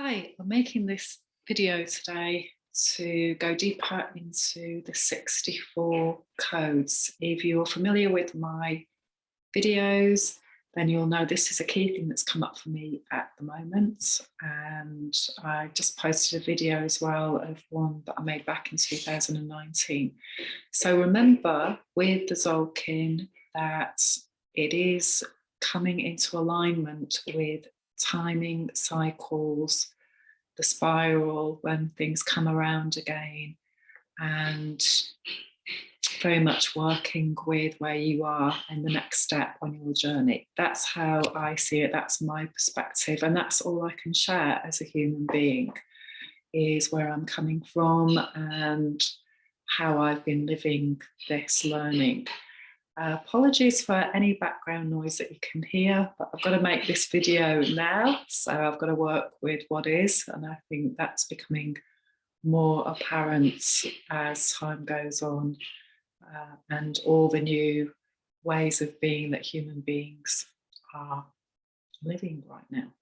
Hi, I'm making this video today to go deeper into the 64 codes. If you're familiar with my videos, then you'll know this is a key thing that's come up for me at the moment. And I just posted a video as well of one that I made back in 2019. So remember with the Tzolk'in that it is coming into alignment with timing cycles, the spiral, when things come around again, and very much working with where you are in the next step on your journey. That's how I see it. That's my perspective. And that's all I can share as a human being, is where I'm coming from and how I've been living this learning. Apologies for any background noise that you can hear, but I've got to make this video now, so I've got to work with what is, and I think that's becoming more apparent as time goes on, and all the new ways of being that human beings are living right now.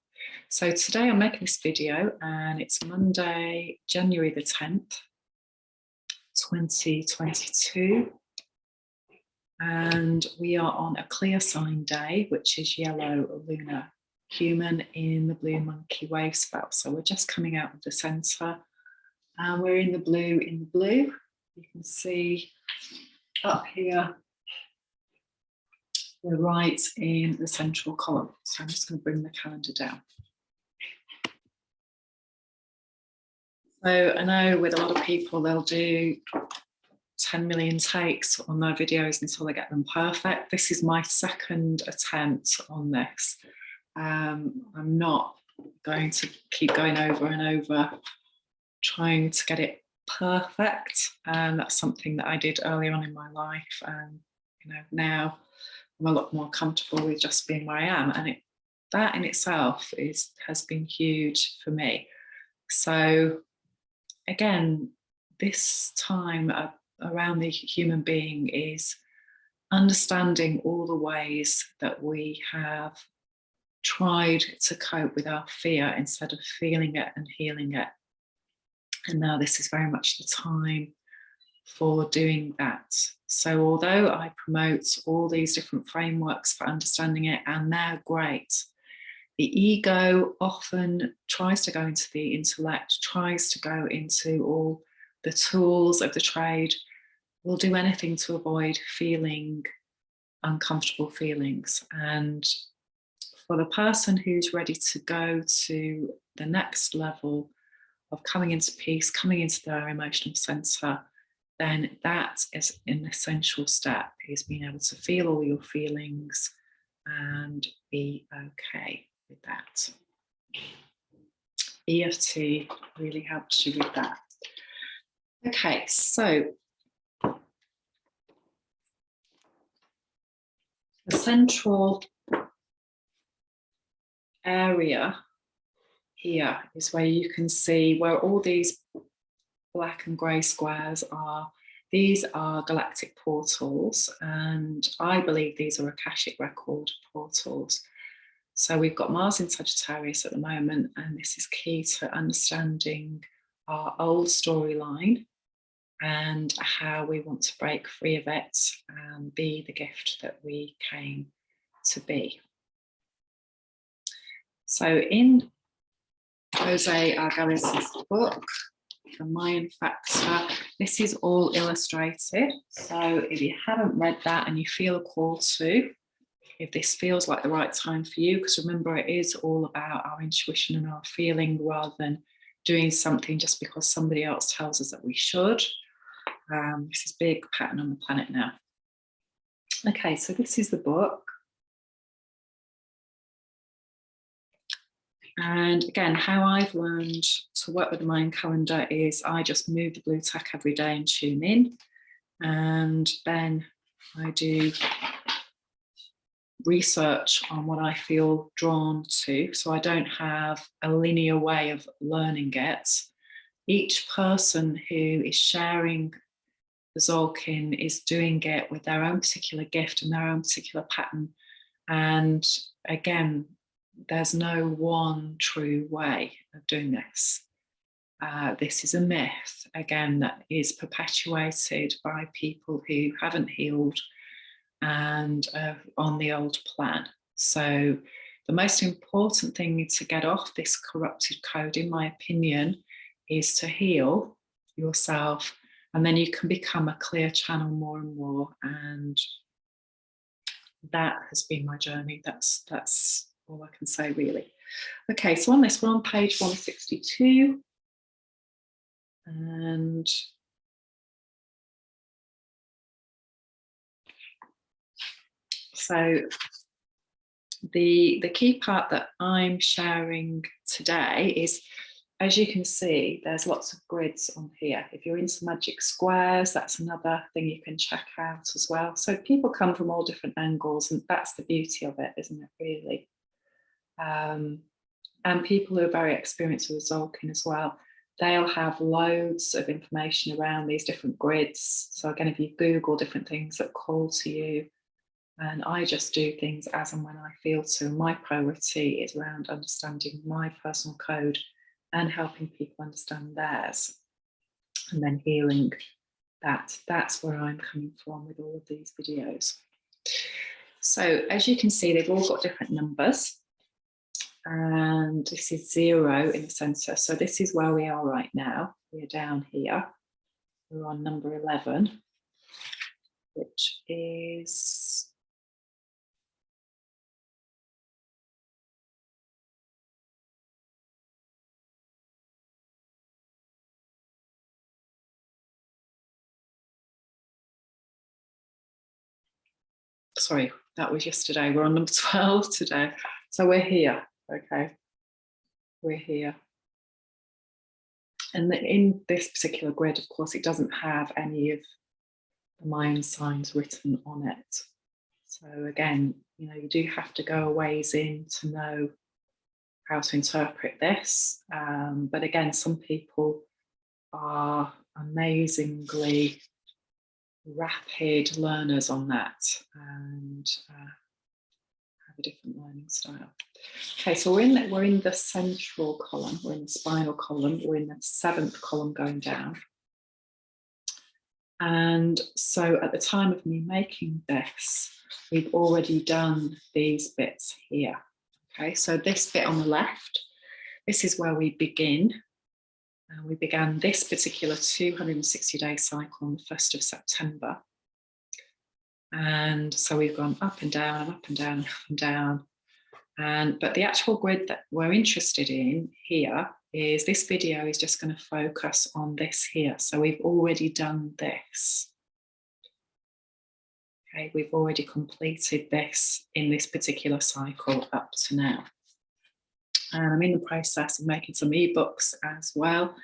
So today I'm making this video, and it's Monday, January the 10th, 2022. And we are on a clear sign day, which is yellow lunar human in the blue monkey wave spell. So we're just coming out of the center and we're in the blue. You can see up here, we're right in the central column. So I'm just going to bring the calendar down. So I know with a lot of people, they'll do 10 million takes on their videos until they get them perfect. This is my second attempt on this. I'm not going to keep going over and over trying to get it perfect. And that's something that I did earlier on in my life. And now I'm a lot more comfortable with just being where I am. And that in itself has been huge for me. So again, this time around the human being is understanding all the ways that we have tried to cope with our fear instead of feeling it and healing it. And now this is very much the time for doing that. So although I promote all these different frameworks for understanding it, and they're great, the ego often tries to go into the intellect, tries to go into all the tools of the trade, will do anything to avoid feeling uncomfortable feelings. And for the person who's ready to go to the next level of coming into peace, coming into their emotional center, then that is an essential step, is being able to feel all your feelings and be okay with that. EFT really helps you with that. Okay, so the central area here is where you can see where all these black and grey squares are. These are galactic portals, and I believe these are Akashic record portals. So we've got Mars in Sagittarius at the moment, and this is key to understanding our old storyline and how we want to break free of it and be the gift that we came to be. So in José Arguelles' book, The Mayan Factor, this is all illustrated. So if you haven't read that and you feel a call to, if this feels like the right time for you, because remember, it is all about our intuition and our feeling rather than doing something just because somebody else tells us that we should. This is big pattern on the planet now. Okay, so this is the book. And again, how I've learned to work with the Mayan calendar is I just move the blue tack every day and tune in. And then I do research on what I feel drawn to. So I don't have a linear way of learning it. Each person who is sharing the Tzolk'in is doing it with their own particular gift and their own particular pattern. And again, there's no one true way of doing this. This is a myth, again, that is perpetuated by people who haven't healed and on the old plan. So the most important thing to get off this corrupted code, in my opinion, is to heal yourself, and then you can become a clear channel more and more. And that has been my journey. That's all I can say, really. Okay, so on this, we're on page 162. And so the key part that I'm sharing today is, as you can see, there's lots of grids on here. If you're into magic squares, that's another thing you can check out as well. So people come from all different angles, and that's the beauty of it, isn't it, really? And people who are very experienced with Zolkin as well, they'll have loads of information around these different grids. So again, if you Google different things that call to you, and I just do things as and when I feel to. My priority is around understanding my personal code and helping people understand theirs, and then healing that. That's where I'm coming from with all of these videos. So as you can see, they've all got different numbers. And this is 0 in the center. So this is where we are right now. We're down here. We're on number 11, which is sorry, that was yesterday. We're on number 12 today. So we're here, okay? We're here. And in this particular grid, of course, it doesn't have any of the Mayan signs written on it. So again, you know, you do have to go a ways in to know how to interpret this. But again, some people are amazingly rapid learners on that and have a different learning style. Okay, so we're in the central column, we're in the spinal column, we're in the 7th column going down. And so at the time of me making this, we've already done these bits here. Okay, so this bit on the left, this is where we begin. We began this particular 260-day cycle on the 1st of September. And so we've gone up and down and up and down and up and down. But the actual grid that we're interested in here is this video is just going to focus on this here. So we've already done this. Okay, we've already completed this in this particular cycle up to now. And I'm in the process of making some ebooks as well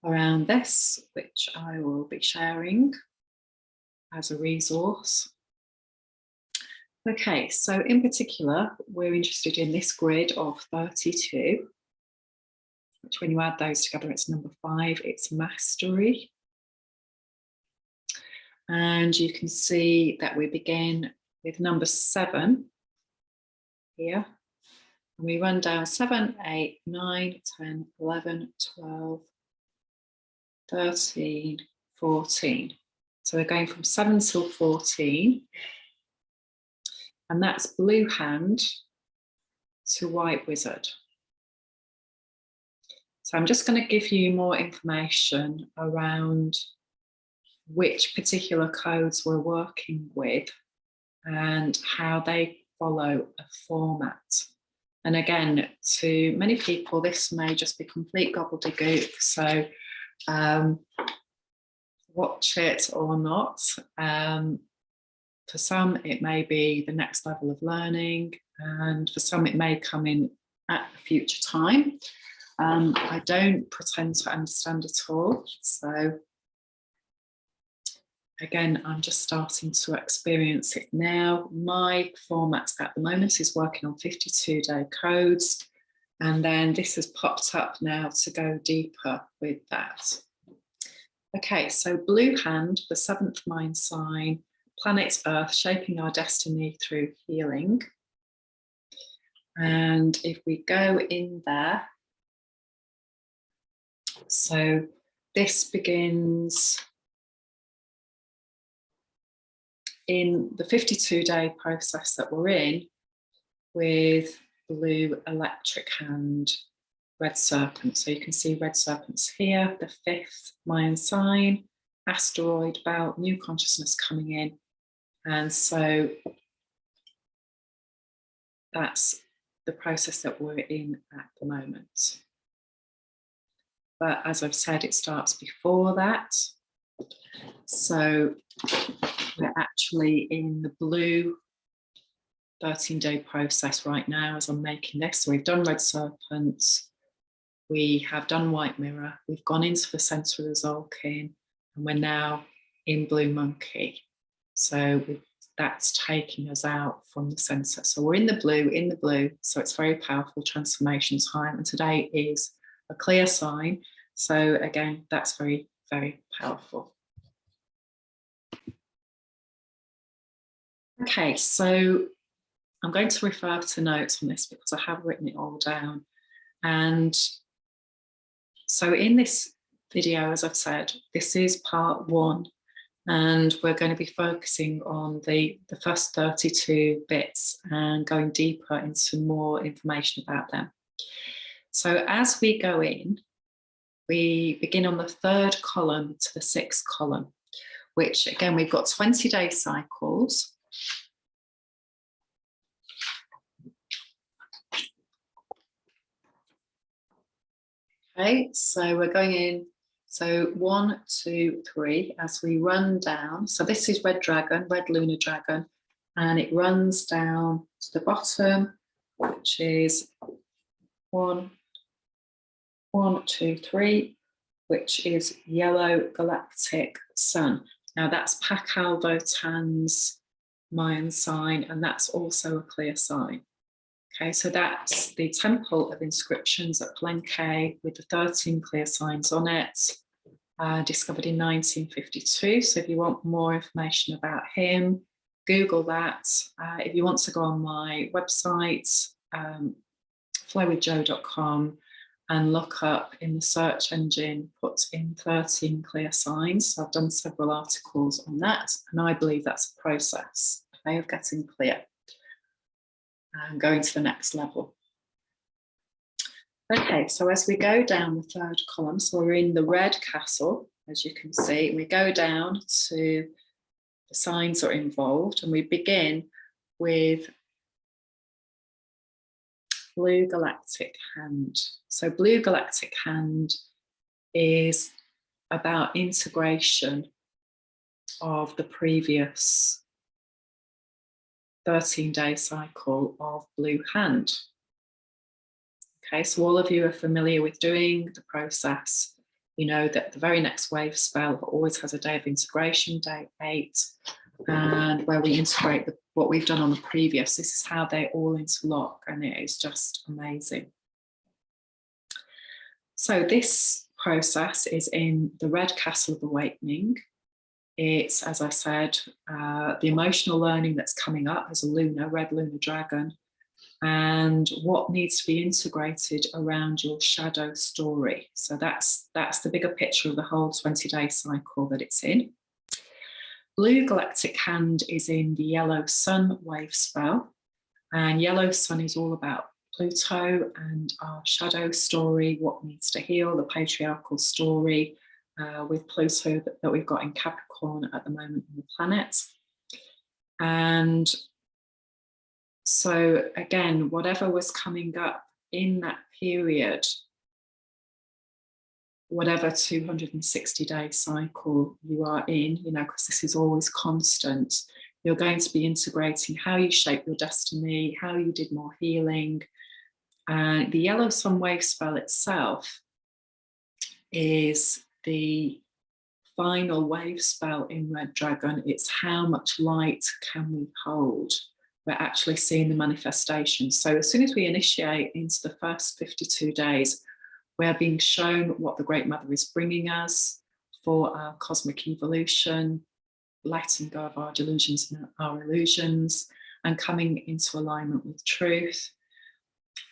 around this, which I will be sharing as a resource. Okay, so in particular, we're interested in this grid of 32, which when you add those together, it's number 5, it's mastery. And you can see that we begin with number 7 here. And we run down 7, 8, 9, 10, 11, 12, 13, 14. So we're going from 7 till 14. And that's blue hand to white wizard. So I'm just going to give you more information around which particular codes we're working with and how they follow a format. And again, to many people, this may just be complete gobbledygook. So watch it or not. For some, it may be the next level of learning, and for some, it may come in at a future time. I don't pretend to understand it all. So again, I'm just starting to experience it now. My format at the moment is working on 52-day codes. And then this has popped up now to go deeper with that. Okay, so blue hand, the 7th mind sign, planet Earth, shaping our destiny through healing. And if we go in there, so this begins in the 52-day process that we're in with blue electric hand, red serpent. So you can see red serpents here, the 5th Mayan sign, asteroid belt, new consciousness coming in. And so that's the process that we're in at the moment. But as I've said, it starts before that. So we're actually in the blue 13-day process right now as I'm making this. So we've done red serpents, we have done white mirror, we've gone into the center of the Zolkin, and we're now in blue monkey. So that's taking us out from the center. So we're in the blue, so it's very powerful transformation time. And today is a clear sign. So again, that's very, very powerful. Okay, so I'm going to refer to notes on this because I have written it all down. And so in this video, as I've said, this is part 1, and we're going to be focusing on the first 32 bits and going deeper into more information about them. So as we go in, we begin on the 3rd column to the 6th column, which again, we've got 20-day cycles. Okay, so we're going in, so 1, 2, 3, as we run down. So this is red dragon, red lunar dragon, and it runs down to the bottom, which is 1, 2, 3, which is yellow galactic sun. Now that's Pakal Votan's Mayan sign, and that's also a clear sign. Okay, so that's the Temple of Inscriptions at Palenque with the 13 clear signs on it, discovered in 1952. So if you want more information about him, Google that. If you want to go on my website, flowwithjo.com, and look up in the search engine, put in 13 clear signs. So I've done several articles on that, and I believe that's a process, okay, of getting clear and going to the next level. Okay, so as we go down the 3rd column, so we're in the red castle, as you can see, we go down to the signs that are involved, and we begin with blue galactic hand. So blue galactic hand is about integration of the previous 13-day cycle of blue hand. Okay, so all of you are familiar with doing the process. You know that the very next wave spell always has a day of integration, day 8, and where we integrate what we've done on the previous. This is how they all interlock, and it is just amazing. So this process is in the red castle of awakening. It's, as I said, the emotional learning that's coming up as a red lunar dragon, and what needs to be integrated around your shadow story. So that's the bigger picture of the whole 20-day cycle that it's in. Blue galactic hand is in the yellow sun wave spell, and yellow sun is all about Pluto and our shadow story, what needs to heal, the patriarchal story, with Pluto that we've got in Capricorn at the moment on the planet. And so again, whatever was coming up in that period, whatever 260-day cycle you are in, you know, because this is always constant, you're going to be integrating how you shape your destiny, how you did more healing. And the yellow sun wave spell itself is the final wave spell in Red Dragon. It's how much light can we hold? We're actually seeing the manifestation. So as soon as we initiate into the first 52 days, we're being shown what the Great Mother is bringing us for our cosmic evolution, letting go of our delusions and our illusions, and coming into alignment with truth.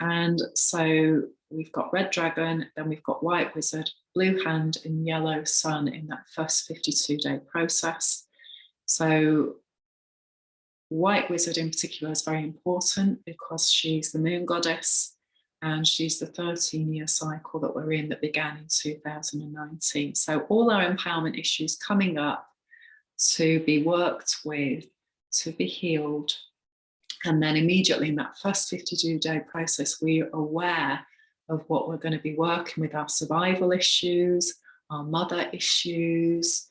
And so we've got red dragon, then we've got white wizard, blue hand, and yellow sun in that first 52-day process. So white wizard in particular is very important because she's the moon goddess, and she's the 13-year cycle that we're in that began in 2019. So all our empowerment issues coming up to be worked with, to be healed. And then immediately in that first 52-day process, we are aware of what we're going to be working with, our survival issues, our mother issues,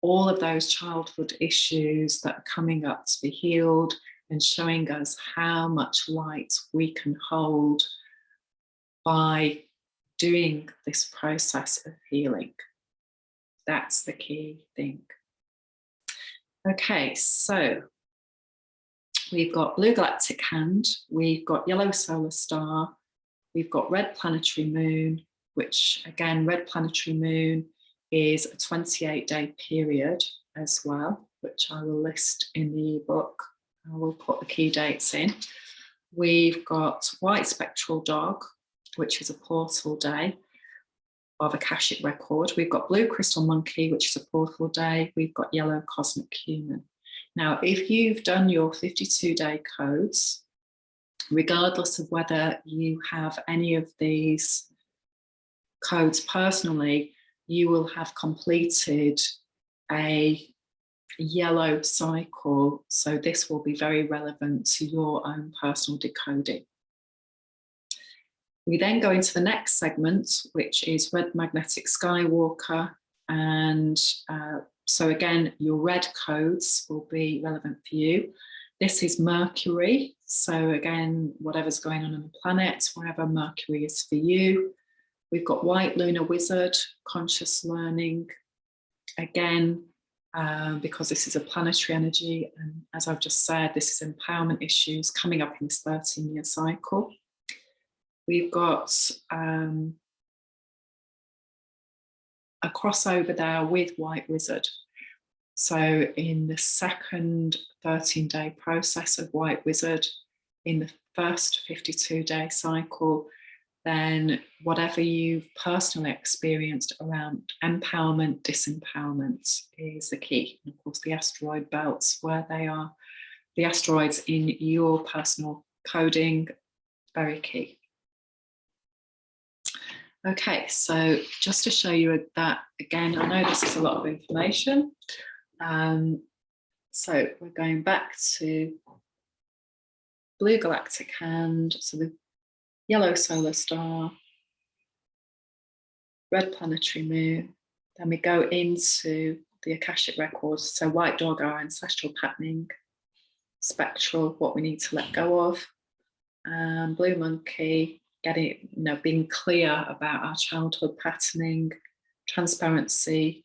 all of those childhood issues that are coming up to be healed, and showing us how much light we can hold by doing this process of healing. That's the key thing. Okay, so we've got blue galactic hand, we've got yellow solar star, we've got red planetary moon, which again, red planetary moon is a 28-day period as well, which I will list in the ebook. I will put the key dates in. We've got white spectral dog, which is a portal day of Akashic record. We've got blue crystal monkey, which is a portal day. We've got yellow cosmic human. Now, if you've done your 52-day codes, regardless of whether you have any of these codes personally, you will have completed a yellow cycle. So this will be very relevant to your own personal decoding. We then go into the next segment, which is red magnetic skywalker. And so again, your red codes will be relevant for you. This is Mercury. So again, whatever's going on the planet, wherever Mercury is for you. We've got white lunar wizard, conscious learning. Again, because this is a planetary energy, and as I've just said, this is empowerment issues coming up in this 13-year cycle. We've got a crossover there with white wizard. So in the second 13-day process of white wizard, in the first 52-day cycle, then whatever you've personally experienced around empowerment, disempowerment is the key. And of course, the asteroid belts, where they are, the asteroids in your personal coding, very key. Okay, so just to show you that, again, I know this is a lot of information. So we're going back to blue galactic hand, so the yellow solar star, red planetary moon. Then we go into the Akashic records, so white dog, our ancestral patterning, spectral, what we need to let go of, blue monkey, getting, being clear about our childhood patterning, transparency,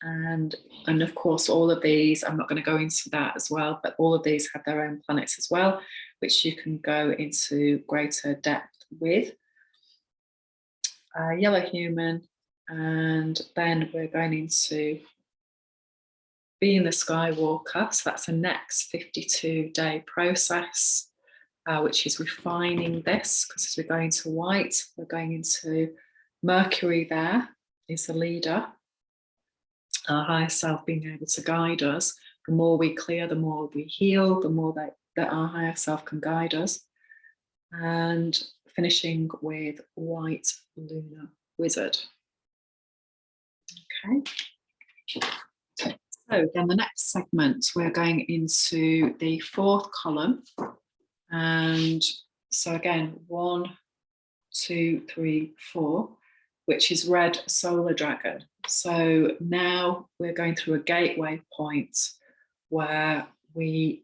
and of course all of these, I'm not going to go into that as well, but all of these have their own planets as well, which you can go into greater depth with. Yellow human, and then we're going into being the skywalker, so that's the next 52-day process, which is refining this, because as we're going to white, we're going into Mercury. There is the leader, our higher self being able to guide us. The more we clear, the more we heal, the more that our higher self can guide us. And finishing with white lunar wizard. Okay. So then the next segment, we're going into the fourth column. And so again, 1, 2, 3, 4, which is red solar dragon. So now we're going through a gateway point where we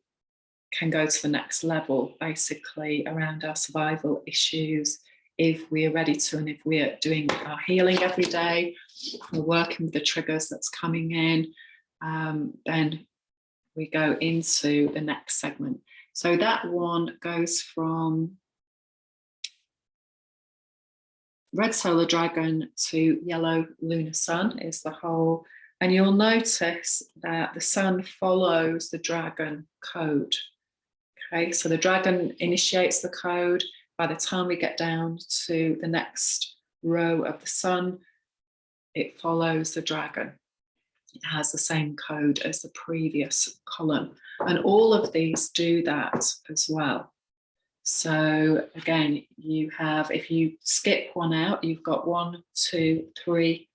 can go to the next level, basically around our survival issues, if we are ready to, and if we are doing our healing every day, we're working with the triggers that's coming in, then we go into the next segment. So that one goes from red solar dragon to yellow lunar sun is the whole, and you'll notice that the sun follows the dragon code. Okay, so the dragon initiates the code, By the time we get down to the next row of the sun, it follows the dragon. It has the same code as the previous column. And all of these do that as well. So again, you have, if you skip one out, you've got 1, 2, 3,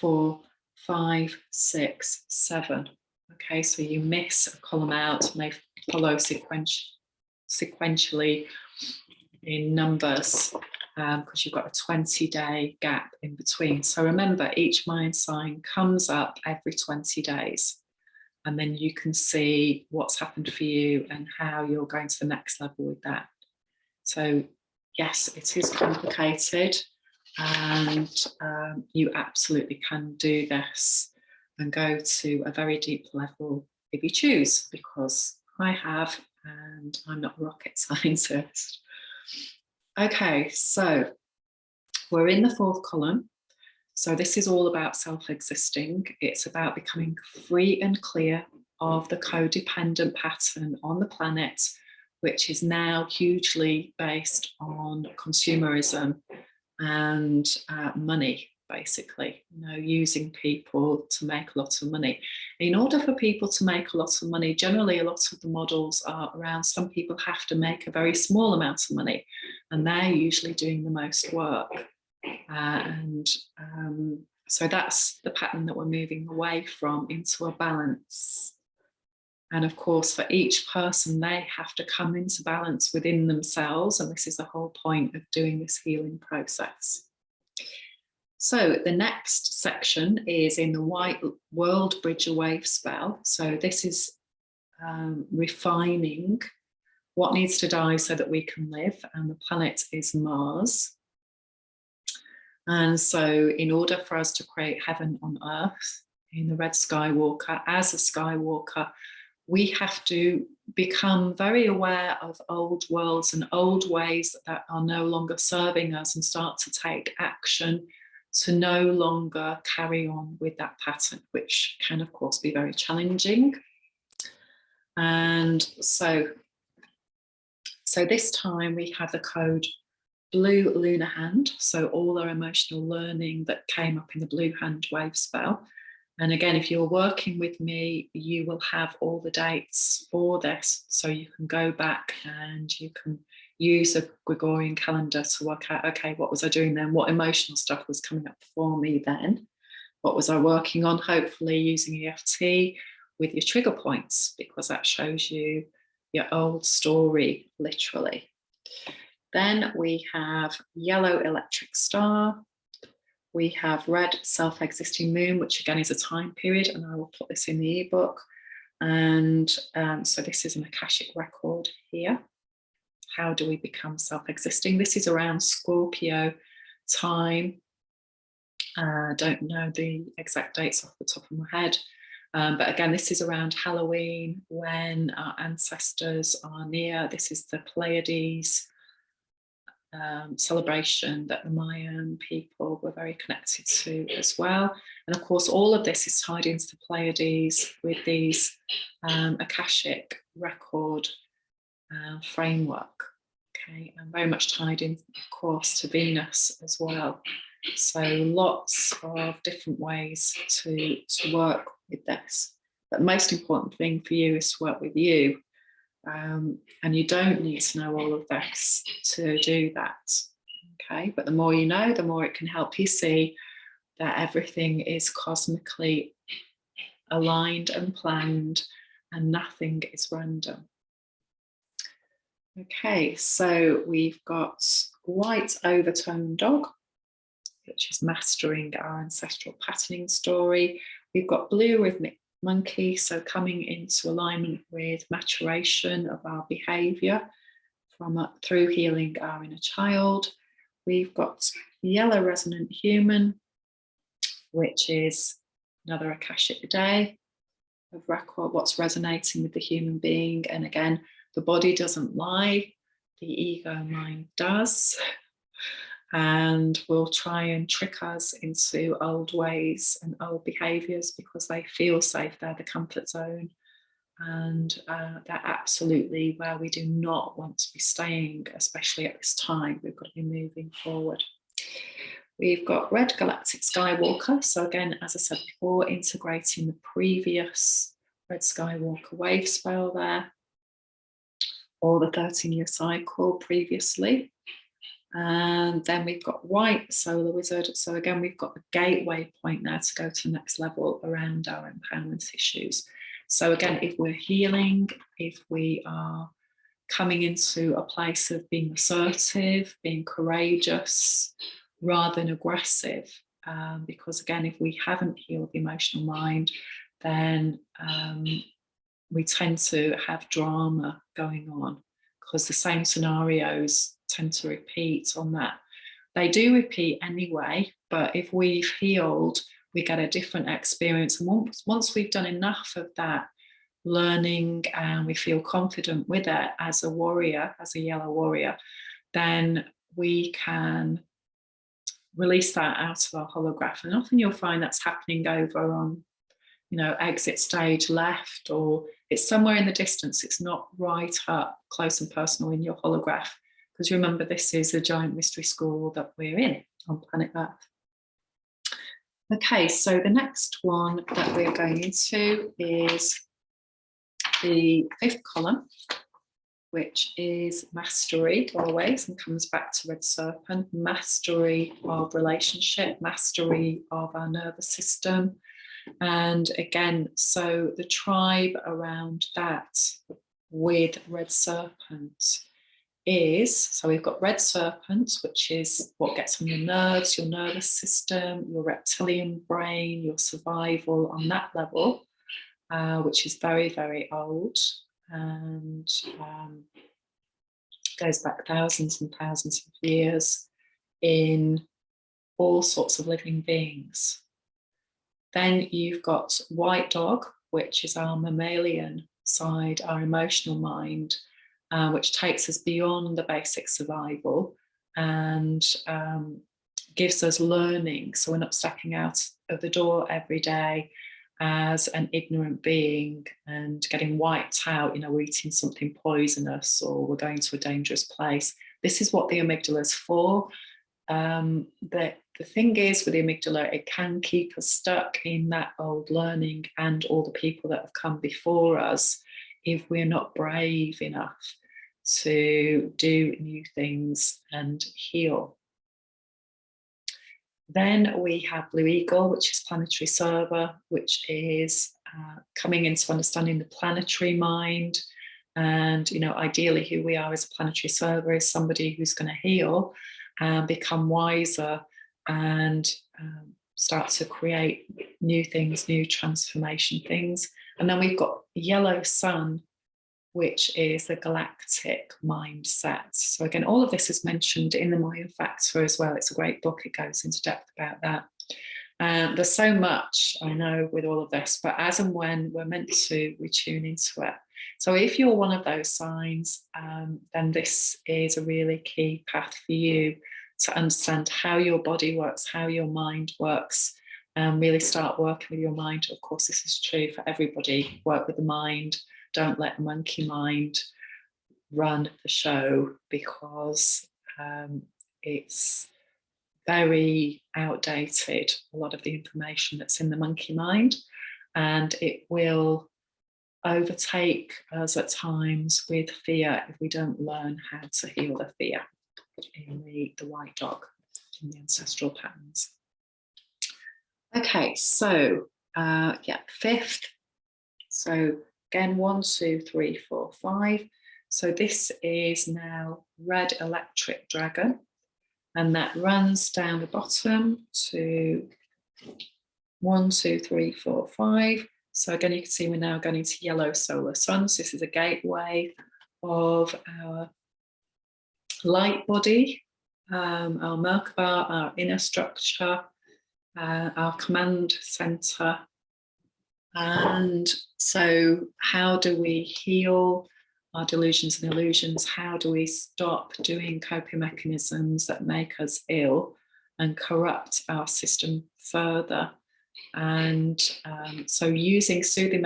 4, 5, 6, 7. Okay, so you miss a column out, and they follow sequentially in numbers, because you've got a 20-day gap in between. So remember, each Mayan sign comes up every 20 days. And then you can see what's happened for you and how you're going to the next level with that. So yes, it is complicated, and you absolutely can do this and go to a very deep level if you choose, because I have, and I'm not a rocket scientist. Okay, so we're in the 4th column. So this is all about self-existing. It's about becoming free and clear of the codependent pattern on the planet, which is now hugely based on consumerism and money, basically, using people to make a lot of money. In order for people to make a lot of money, generally a lot of the models are around some people have to make a very small amount of money, and they're usually doing the most work. So that's the pattern that we're moving away from into a balance. And of course, for each person, they have to come into balance within themselves. And this is the whole point of doing this healing process. So the next section is in the White World Bridger Wave spell. So this is refining what needs to die so that we can live. And the planet is Mars. And so in order for us to create heaven on earth in the Red Skywalker, as a Skywalker, we have to become very aware of old worlds and old ways that are no longer serving us, and start to take action to no longer carry on with that pattern, which can, of course, be very challenging. And so this time we have the code Blue Lunar Hand, so all our emotional learning that came up in the Blue Hand Wave spell. And again, if you're working with me, you will have all the dates for this, so you can go back and you can use a Gregorian calendar to work out, okay, what was I doing then? What emotional stuff was coming up for me then? What was I working on? Hopefully using EFT with your trigger points, because that shows you your old story, literally. Then we have Yellow Electric Star. We have Red Self-Existing Moon, which again is a time period, and I will put this in the ebook. And so this is an Akashic record here. How do we become self-existing? This is around Scorpio time. Don't know the exact dates off the top of my head. But again, this is around Halloween, when our ancestors are near. This is the Pleiades celebration that the Mayan people were very connected to as well. And of course, all of this is tied into the Pleiades with these Akashic record framework. Okay, and very much tied in, of course, to Venus as well. So lots of different ways to work with this. But the most important thing for you is to work with you. And you don't need to know all of this to do that. Okay, but the more you know, the more it can help you see that everything is cosmically aligned and planned, and nothing is random. Okay, so we've got White Overtone Dog, which is mastering our ancestral patterning story. We've got Blue Rhythmic Monkey, so coming into alignment with maturation of our behavior through healing our inner child. We've got Yellow Resonant Human, which is another Akashic day of record, what's resonating with the human being. And again, the body doesn't lie, the ego mind does, and will try and trick us into old ways and old behaviors because they feel safe. They're the comfort zone and they're absolutely where we do not want to be staying, especially at this time. We've got to be moving forward. We've got Red Galactic Skywalker. So again, as I said before, integrating the previous Red Skywalker wave spell there, or the 13-year cycle previously. And then we've got White Solar Wizard. So again, we've got the gateway point there to go to the next level around our empowerment issues. So again, if we're healing, if we are coming into a place of being assertive, being courageous, rather than aggressive, because again, if we haven't healed the emotional mind, then we tend to have drama going on, because the same scenarios tend to repeat on that. They do repeat anyway, but if we've healed, we get a different experience. And once we've done enough of that learning and we feel confident with it as a warrior, as a yellow warrior, then we can release that out of our holograph. And often you'll find that's happening over on, exit stage left, or it's somewhere in the distance. It's not right up close and personal in your holograph, because remember, this is a giant mystery school that we're in on planet Earth. Okay, so the next one that we're going into is the 5th column, which is mastery always, and comes back to Red Serpent, mastery of relationship, mastery of our nervous system. And again, so the tribe around that with Red Serpent is, so we've got Red Serpent, which is what gets on your nerves, your nervous system, your reptilian brain, your survival on that level, which is very, very old, and goes back thousands and thousands of years in all sorts of living beings. Then you've got White Dog, which is our mammalian side, our emotional mind, which takes us beyond the basic survival and gives us learning. So we're not stepping out of the door every day as an ignorant being and getting wiped out, we're eating something poisonous or we're going to a dangerous place. This is what the amygdala is for. The thing is with the amygdala, it can keep us stuck in that old learning and all the people that have come before us if we're not brave enough to do new things and heal. Then we have Blue Eagle, which is planetary server, which is coming into understanding the planetary mind. And, ideally who we are as a planetary server is somebody who's going to heal and become wiser and start to create new things, new transformation things. And then we've got Yellow Sun, which is the Galactic Mindset. So again, all of this is mentioned in the Mayan Factor as well. It's a great book. It goes into depth about that. There's so much, I know, with all of this, but as and when we're meant to, we tune into it. So if you're one of those signs, then this is a really key path for you to understand how your body works, how your mind works, and really start working with your mind. Of course, this is true for everybody. Work with the mind. Don't let the monkey mind run the show, because it's very outdated, a lot of the information that's in the monkey mind, and it will overtake us at times with fear if we don't learn how to heal the fear in the White Dog, in the ancestral patterns. Okay, so 5th. So again, 1, 2, 3, 4, 5. So this is now Red Electric Dragon, and that runs down the bottom to 1, 2, 3, 4, 5. So again, you can see we're now going into Yellow Solar Sun. So this is a gateway of our light body, our Merkaba, our inner structure, our command center. And so how do we heal our delusions and illusions? How do we stop doing coping mechanisms that make us ill and corrupt our system further? And so using soothing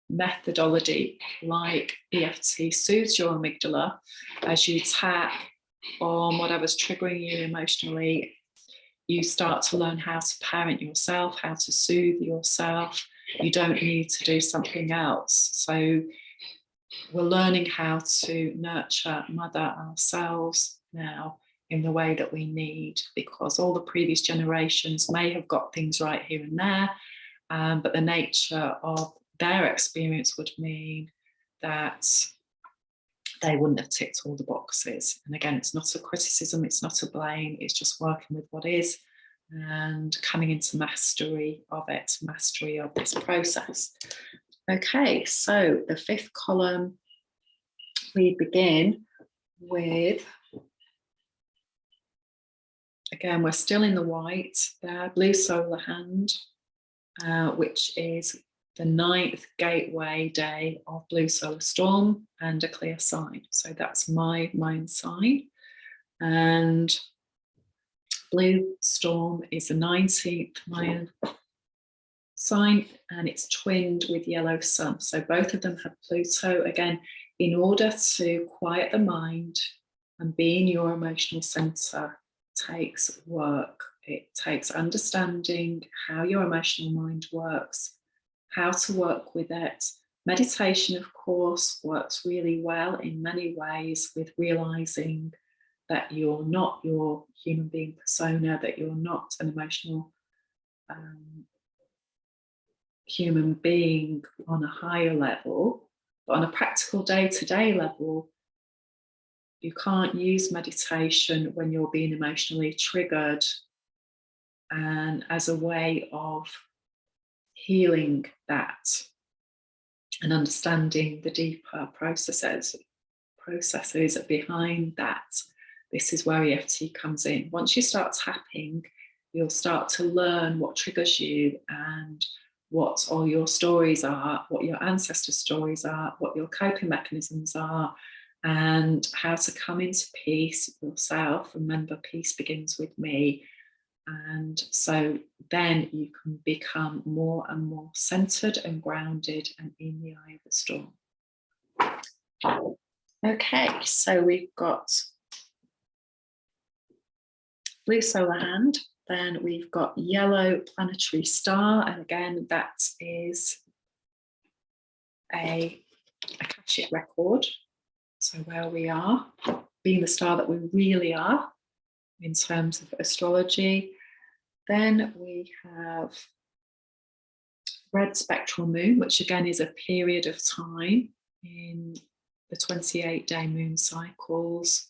methodology like EFT soothes your amygdala as you tap on whatever's triggering you emotionally. You start to learn how to parent yourself, how to soothe yourself. You don't need to do something else. So we're learning how to nurture, mother ourselves now in the way that we need, because all the previous generations may have got things right here and there, but the nature of their experience would mean that they wouldn't have ticked all the boxes. And again, it's not a criticism, it's not a blame, it's just working with what is and coming into mastery of it, mastery of this process. Okay, so the fifth column, we begin with, again, we're still in the white there, blue solar hand, which is the 9th gateway day of blue solar storm and a clear sign. So that's my Mayan sign. And blue storm is the 19th Mayan sign, and it's twinned with yellow sun. So both of them have Pluto. Again, in order to quiet the mind and be in your emotional center takes work. It takes understanding how your emotional mind works, how to work with it. Meditation, of course, works really well in many ways with realizing that you're not your human being persona, that you're not an emotional human being on a higher level. But on a practical day-to-day level, you can't use meditation when you're being emotionally triggered and as a way of healing that and understanding the deeper processes behind that. This is where EFT comes in. Once you start tapping, you'll start to learn what triggers you and what all your stories are, what your ancestor stories are, what your coping mechanisms are, and how to come into peace with yourself. Remember, peace begins with me. And so then you can become more and more centered and grounded and in the eye of the storm. Okay, so we've got blue solar hand, then we've got yellow planetary star, and again, that is a Akashic record. So where we are, being the star that we really are in terms of astrology. Then we have red spectral moon, which again is a period of time in the 28-day moon cycles.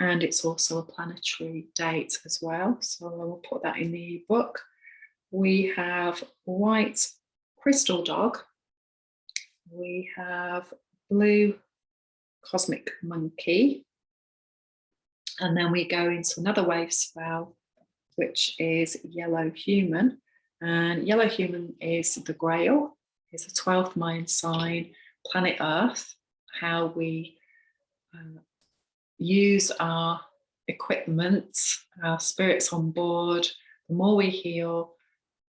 And it's also a planetary date as well. So I will put that in the ebook. We have white crystal dog. We have blue cosmic monkey. And then we go into another wave spell, which is yellow human. And yellow human is the Grail. It's a 12th Mayan sign, planet Earth, how we use our equipment, our spirits on board. The more we heal,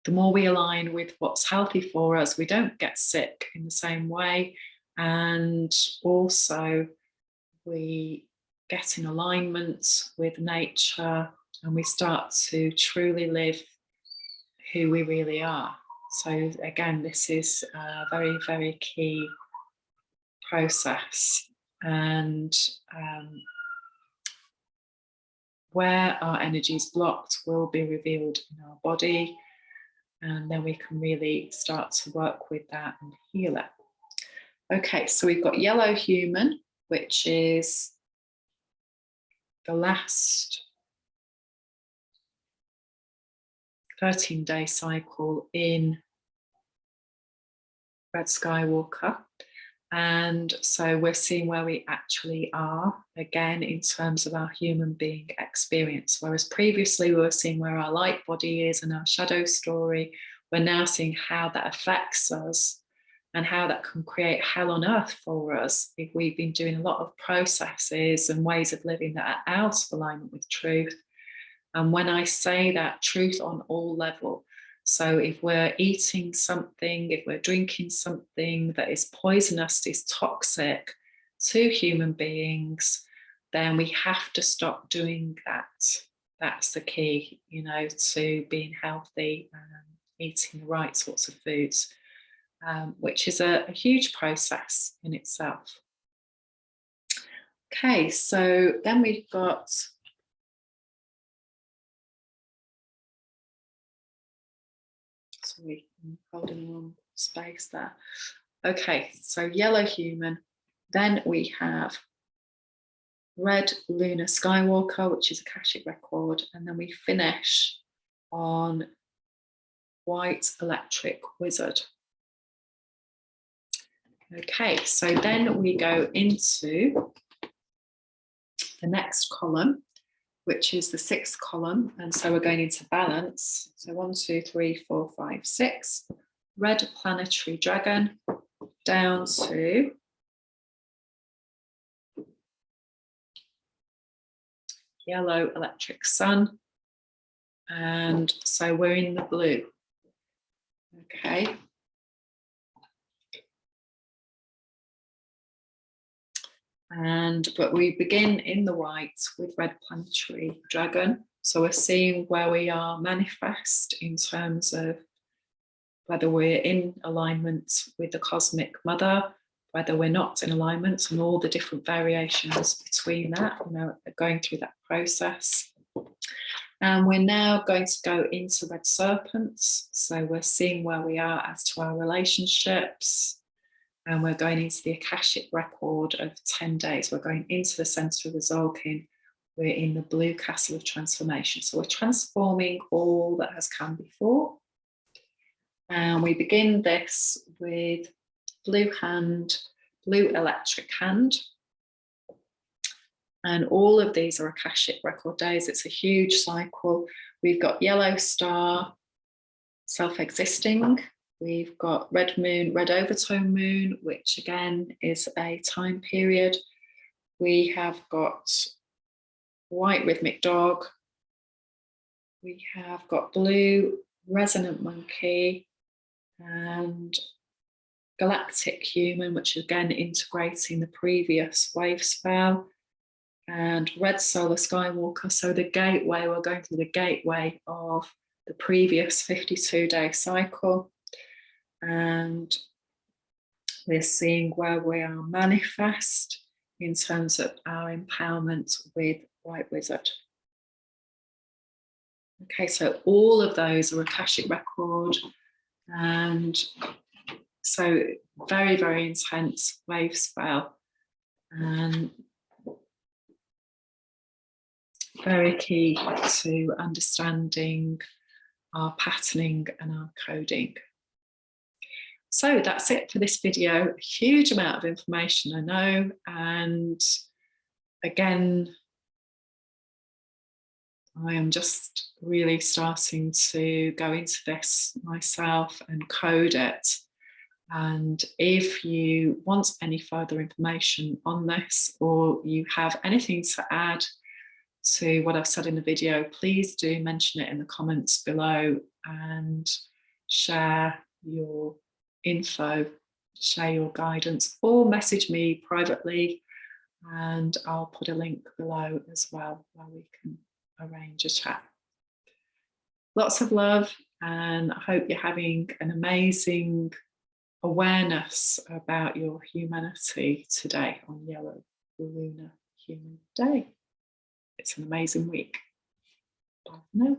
the more we align with what's healthy for us. We don't get sick in the same way. And also we get in alignment with nature and we start to truly live who we really are. So again, this is a very, very key process. And where our energy is blocked will be revealed in our body, and then we can really start to work with that and heal it. Okay, so we've got yellow human, which is the last 13-day cycle in Red Skywalker. And so we're seeing where we actually are again in terms of our human being experience. Whereas previously we were seeing where our light body is and our shadow story, we're now seeing how that affects us and how that can create hell on earth for us if we've been doing a lot of processes and ways of living that are out of alignment with truth. And when I say that, truth on all levels, So if we're eating something, if we're drinking something that is poisonous, is toxic to human beings, then we have to stop doing that. That's the key, you know, to being healthy and eating the right sorts of foods, which is a huge process in itself. Okay, so then we've got sorry, I'm holding the wrong space there. Okay, so yellow human. Then we have red lunar Skywalker, which is Akashic record. And then we finish on white electric wizard. Okay, so then we go into the next column, which is the 6th column. And so we're going into balance. So 1, 2, 3, 4, 5, 6. Red planetary dragon down to yellow electric sun. And so we're in the blue. Okay. But we begin in the white with red planetary dragon. So we're seeing where we are manifest in terms of whether we're in alignment with the cosmic mother, whether we're not in alignment, and all the different variations between that, you know, going through that process. And we're now going to go into red serpents. So we're seeing where we are as to our relationships. And we're going into the Akashic record of 10 days. We're going into the center of the Zolkin. We're in the blue castle of transformation. So we're transforming all that has come before. And we begin this with blue hand, blue electric hand. And all of these are Akashic record days. It's a huge cycle. We've got yellow star, self-existing. We've got red moon, red overtone moon, which again is a time period. We have got white rhythmic dog. We have got blue resonant monkey and galactic human, which is again integrating the previous wave spell, and red solar skywalker. So the gateway, we're going through the gateway of the previous 52-day cycle. And we're seeing where we are manifest in terms of our empowerment with White Wizard. Okay, so all of those are Akashic record. And so very, very intense wave spell. And very key to understanding our patterning and our coding. So that's it for this video. A huge amount of information, I know. And again, I am just really starting to go into this myself and code it. And if you want any further information on this, or you have anything to add to what I've said in the video, please do mention it in the comments below and share your info, share your guidance, or message me privately, and I'll put a link below as well where we can arrange a chat. Lots of love, and I hope you're having an amazing awareness about your humanity today on Yellow Lunar Human Day. It's an amazing week. Bye for now.